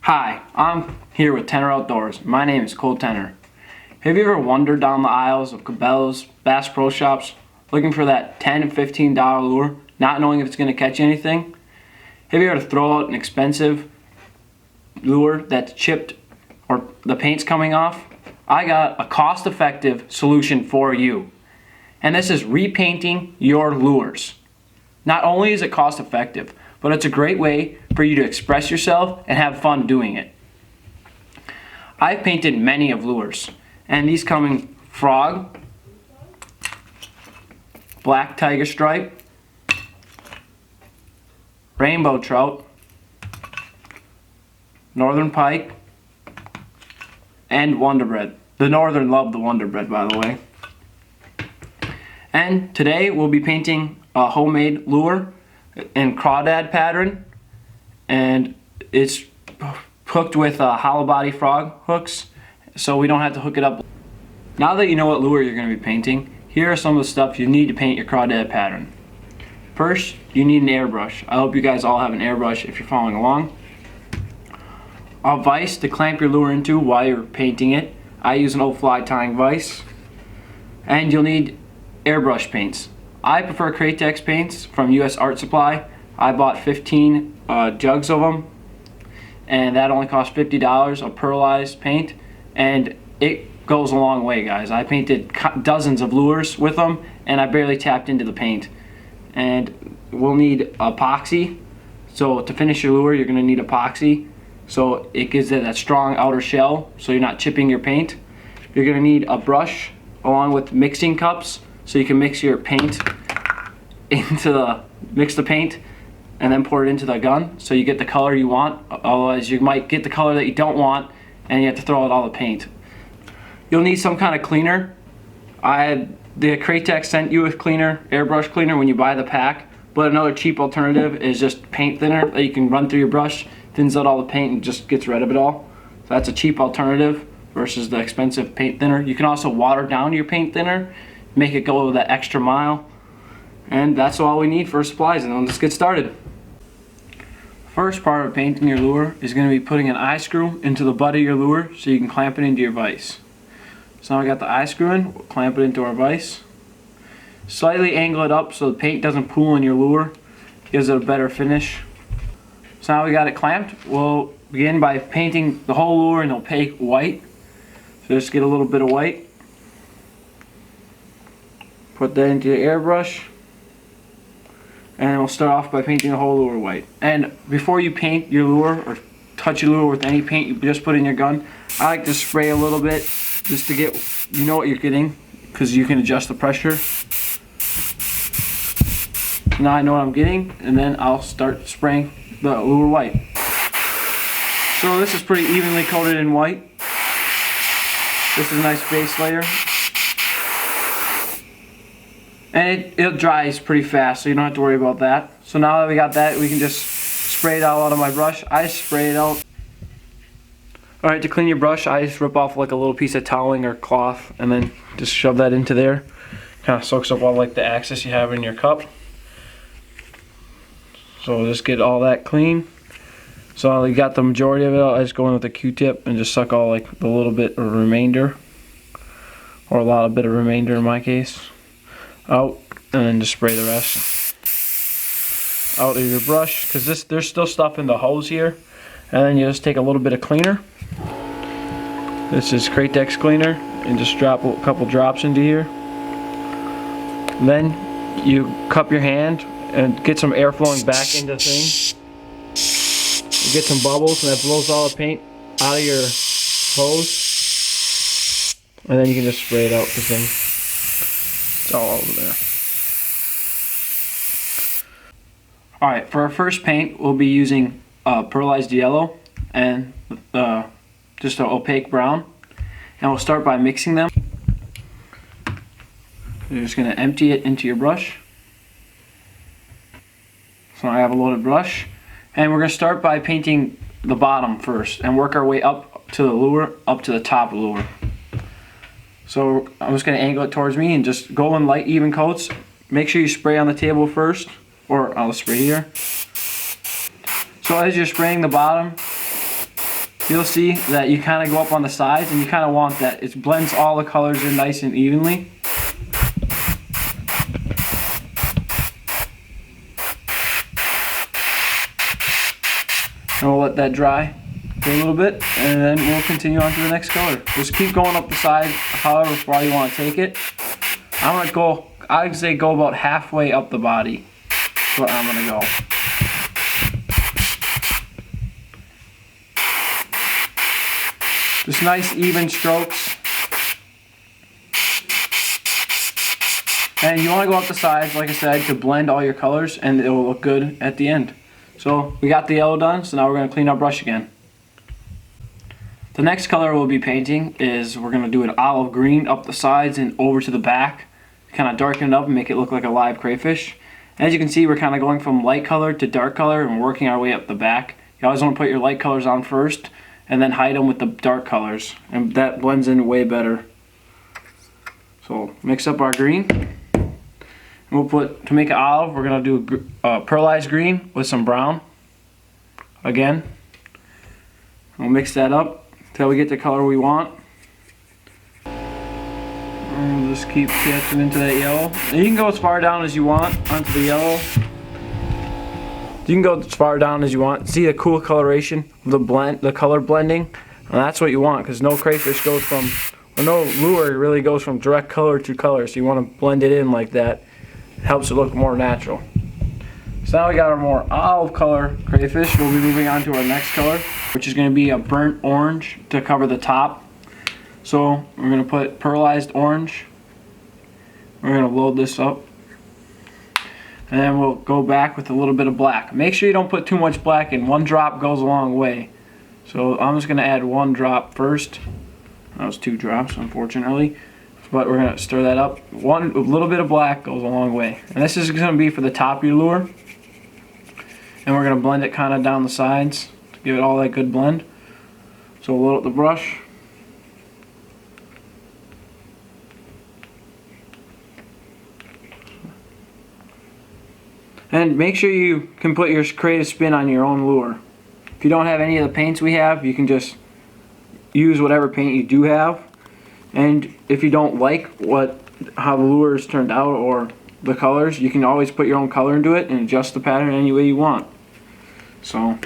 Hi, I'm here with Tenor Outdoors. My name is Cole Tenor. Have you ever wandered down the aisles of Cabela's, Bass Pro Shops, looking for that $10 and $15 lure, not knowing if it's going to catch anything? Have you ever throw out an expensive lure that's chipped or the paint's coming off? I got a cost-effective solution for you. And this is repainting your lures. Not only is it cost-effective, but it's a great way for you to express yourself and have fun doing it. I've painted many of lures, and these come in frog, black tiger stripe, rainbow trout, northern pike, and Wonder Bread. The northern love the Wonder Bread, by the way. And today we'll be painting a homemade lure in crawdad pattern, and it's hooked with hollow body frog hooks, so we don't have to hook it up. Now that you know what lure you're going to be painting, here are some of the stuff you need to paint your crawdad pattern. First, you need an airbrush. I hope you guys all have an airbrush if you're following along. A vise to clamp your lure into while you're painting it. I use an old fly tying vise. And you'll need airbrush paints. I prefer Kratex paints from US Art Supply. I bought 15 jugs of them, and that only cost $50 of pearlized paint, and it goes a long way, guys. I painted dozens of lures with them, and I barely tapped into the paint. And we'll need epoxy. So to finish your lure, you're going to need epoxy, so it gives it that strong outer shell so you're not chipping your paint. You're going to need a brush along with mixing cups, so you can mix your paint mix the paint and then pour it into the gun so you get the color you want. Otherwise you might get the color that you don't want and you have to throw out all the paint. You'll need some kind of cleaner. The Kratex sent you a cleaner, airbrush cleaner, when you buy the pack, but another cheap alternative is just paint thinner that you can run through your brush, thins out all the paint and just gets rid of it all. So that's a cheap alternative versus the expensive paint thinner. You can also water down your paint thinner, make it go that extra mile. And that's all we need for supplies, and let's get started. First part of painting your lure is going to be putting an eye screw into the butt of your lure so you can clamp it into your vise. So now we got the eye screw in, we'll clamp it into our vise. Slightly angle it up so the paint doesn't pool in your lure, gives it a better finish. So now we got it clamped, we'll begin by painting the whole lure in opaque white. So just get a little bit of white. Put that into your airbrush. And we'll start off by painting the whole lure white. And before you paint your lure or touch your lure with any paint you just put in your gun, I like to spray a little bit just to get, you know what you're getting, because you can adjust the pressure. Now I know what I'm getting, and then I'll start spraying the lure white. So this is pretty evenly coated in white. This is a nice base layer. And it dries pretty fast, so you don't have to worry about that. So now that we got that, we can just spray it all out of my brush. I spray it out. Alright, to clean your brush, I just rip off like a little piece of toweling or cloth and then just shove that into there. Kind of soaks up all like the excess you have in your cup. So just get all that clean. So I got the majority of it out. I just go in with a Q-tip and just suck all like the little bit of remainder, or a lot of bit of remainder in my case, out, and then just spray the rest out of your brush, because there's still stuff in the hose here. And then you just take a little bit of cleaner. This is Kratex cleaner, and just drop a couple drops into here. Then you cup your hand and get some air flowing back into the thing. You get some bubbles, and that blows all the paint out of your hose. And then you can just spray it out the thing. It's all over there. Alright, for our first paint, we'll be using pearlized yellow and just an opaque brown. And we'll start by mixing them. You're just going to empty it into your brush. So I have a loaded brush. And we're going to start by painting the bottom first and work our way up to the lure, up to the top of the lure. So I'm just going to angle it towards me and just go in light even coats. Make sure you spray on the table first, or I'll spray here. So as you're spraying the bottom, you'll see that you kind of go up on the sides, and you kind of want that. It blends all the colors in nice and evenly. And we'll let that dry for a little bit, and then we'll continue on to the next color. Just keep going up the side however far you want to take it. I'd say go about halfway up the body. That's what I'm gonna go. Just nice even strokes. And you want to go up the sides, like I said, to blend all your colors, and it will look good at the end. So we got the yellow done, so now we're going to clean our brush again. The next color we'll be painting is we're going to do an olive green up the sides and over to the back. Kind of darken it up and make it look like a live crayfish. As you can see, we're kind of going from light color to dark color and working our way up the back. You always want to put your light colors on first and then hide them with the dark colors, and that blends in way better. So mix up our green. And we'll put, to make it olive, we're going to do a pearlized green with some brown. Again. We'll mix that up until we get the color we want. And we'll just keep catching into that yellow. And you can go as far down as you want onto the yellow. You can go as far down as you want. See the cool coloration, the color blending? And that's what you want, because no crayfish goes from, or no lure really goes from direct color to color. So you want to blend it in like that. It helps it look more natural. So now we got our more olive color crayfish. We'll be moving on to our next color, which is going to be a burnt orange to cover the top. So we're going to put pearlized orange. We're going to load this up. And then we'll go back with a little bit of black. Make sure you don't put too much black in. One drop goes a long way. So I'm just going to add one drop first. That was 2 drops, unfortunately. But we're going to stir that up. A little bit of black goes a long way. And this is going to be for the top of your lure. And we're going to blend it kind of down the sides to give it all that good blend. So we'll load up the brush. And make sure you can put your creative spin on your own lure. If you don't have any of the paints we have, you can just use whatever paint you do have. And if you don't like how the lure is turned out or the colors, you can always put your own color into it and adjust the pattern any way you want. So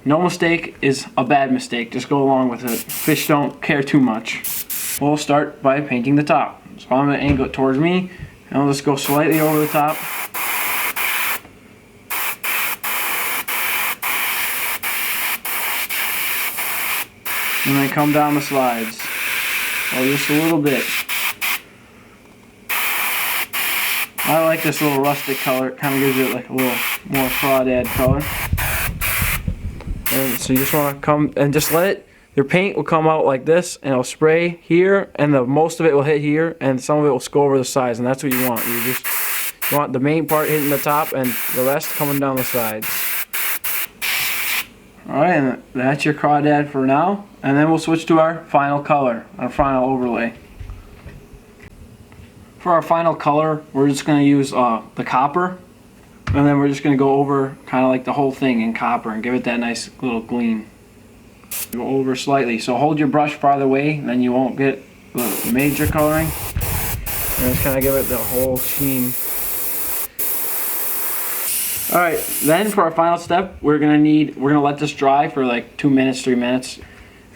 no mistake is a bad mistake. Just go along with it. Fish don't care too much. We'll start by painting the top. So I'm going to angle it towards me, and I'll just go slightly over the top. And then come down the slides. Oh, just a little bit. I like this little rustic color. It kind of gives it like a little more crawdad color. And so you just want to come and just let it, your paint will come out like this, and it'll spray here, and most of it will hit here, and some of it will go over the sides, and that's what you want. You want the main part hitting the top and the rest coming down the sides. Alright, and that's your crawdad for now. And then we'll switch to our final color, our final overlay. For our final color, we're just going to use the copper. And then we're just going to go over kind of like the whole thing in copper and give it that nice little gleam. Go over slightly. So hold your brush farther away, and then you won't get the major coloring. And just kind of give it the whole sheen. Alright, then for our final step, we're gonna let this dry for like 2 minutes, 3 minutes,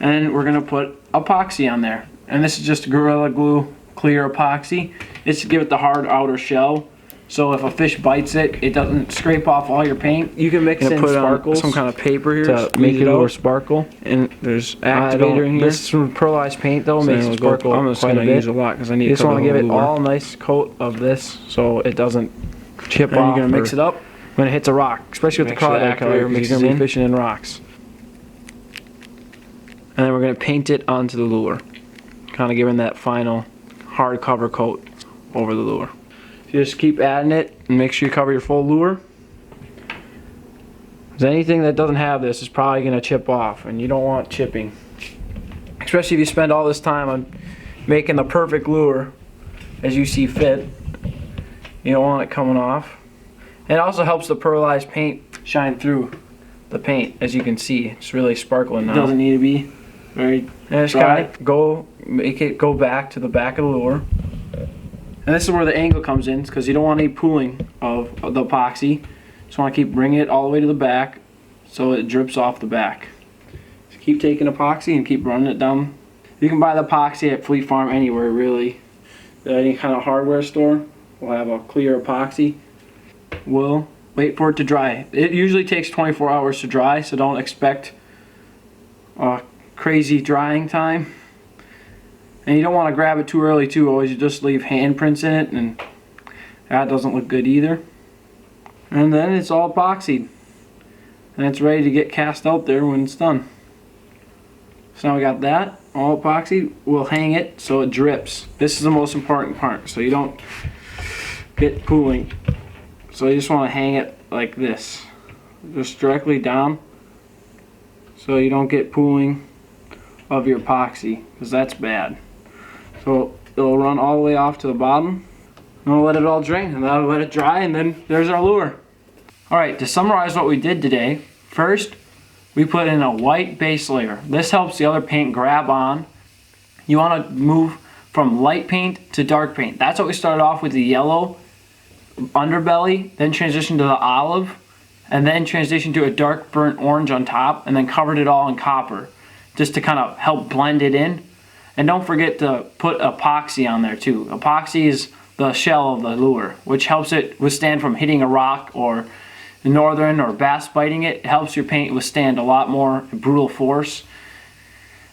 and we're gonna put epoxy on there. And this is just Gorilla Glue clear epoxy. It's to give it the hard outer shell, so if a fish bites it, it doesn't scrape off all your paint. You can mix in sparkles, some kind of paper here to make it over sparkle. And there's activator in here. This is from pearlized paint though, makes it sparkle. I'm just gonna use a lot because I need. You just want to give it all nice coat of this so it doesn't chip off. You're gonna mix it up when it hits a rock, especially with the crawdad color, because you're going to be fishing in rocks. And then we're going to paint it onto the lure, kind of giving that final hard cover coat over the lure. You just keep adding it and make sure you cover your full lure. Because anything that doesn't have this is probably going to chip off, and you don't want chipping. Especially if you spend all this time on making the perfect lure as you see fit. You don't want it coming off. It also helps the pearlized paint shine through the paint, as you can see. It's really sparkling now. It doesn't need to be very dry. Make it go back to the back of the lure. And this is where the angle comes in, because you don't want any pooling of the epoxy. Just want to keep bringing it all the way to the back so it drips off the back. Just keep taking epoxy and keep running it down. You can buy the epoxy at Fleet Farm anywhere, really. Any kind of hardware store will have a clear epoxy. We'll wait for it to dry. It usually takes 24 hours to dry, so don't expect a crazy drying time. And you don't want to grab it too early too, always you just leave handprints in it, and that doesn't look good either. And then it's all epoxied. And it's ready to get cast out there when it's done. So now we got that, all epoxied. We'll hang it so it drips. This is the most important part, so you don't get pooling. So you just want to hang it like this, just directly down, so you don't get pooling of your epoxy, because that's bad. So it'll run all the way off to the bottom, and we'll let it all drain, and that'll let it dry, and then there's our lure. Alright, to summarize what we did today, first we put in a white base layer. This helps the other paint grab on. You want to move from light paint to dark paint. That's what we started off with, the yellow underbelly, then transitioned to the olive, and then transitioned to a dark burnt orange on top, and then covered it all in copper just to kind of help blend it in. And don't forget to put epoxy on there too. Epoxy is the shell of the lure, which helps it withstand from hitting a rock or northern or bass biting it. It helps your paint withstand a lot more brutal force.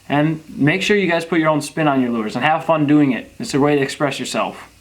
And make sure you guys put your own spin on your lures and have fun doing it. It's a way to express yourself.